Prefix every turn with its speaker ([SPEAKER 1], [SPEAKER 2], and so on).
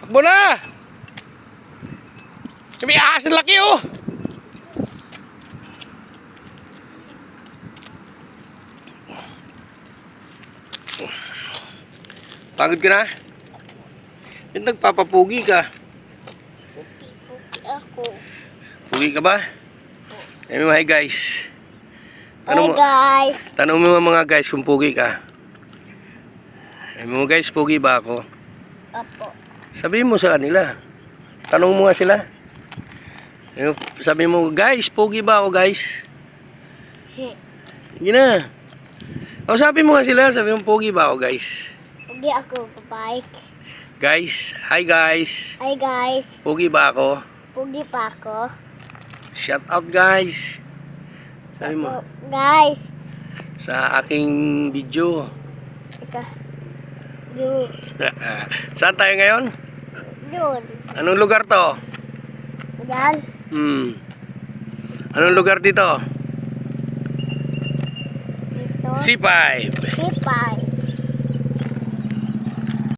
[SPEAKER 1] Takbo na! May ahas na laki oh! Pagod ka na? Ba't nagpapapugi ka?
[SPEAKER 2] Pugi ako.
[SPEAKER 1] Pugi ka ba? Hi guys.
[SPEAKER 2] Hi guys.
[SPEAKER 1] Tanong mo mga guys kung pugi ka. Hi mo guys, pugi ba ako?
[SPEAKER 2] Apo.
[SPEAKER 1] Sabihin mo sa kanila. Tanong mo nga sila. Sabi mo, guys, pugi ba ako guys? Hindi na. O sabi mo nga sila, sabi mo, pugi ba ako guys?
[SPEAKER 2] Pugi ako, bye.
[SPEAKER 1] Guys, hi guys.
[SPEAKER 2] Hi guys.
[SPEAKER 1] Pugi ba ako?
[SPEAKER 2] Pugi pa ako.
[SPEAKER 1] Shout out guys. Sabi mo,
[SPEAKER 2] Guys.
[SPEAKER 1] sa aking video.
[SPEAKER 2] Isa. Yun.
[SPEAKER 1] Saan tayo ngayon?
[SPEAKER 2] Yun.
[SPEAKER 1] Anong lugar to?
[SPEAKER 2] Yan.
[SPEAKER 1] Anong lugar dito?
[SPEAKER 2] Dito.
[SPEAKER 1] C5.
[SPEAKER 2] P5.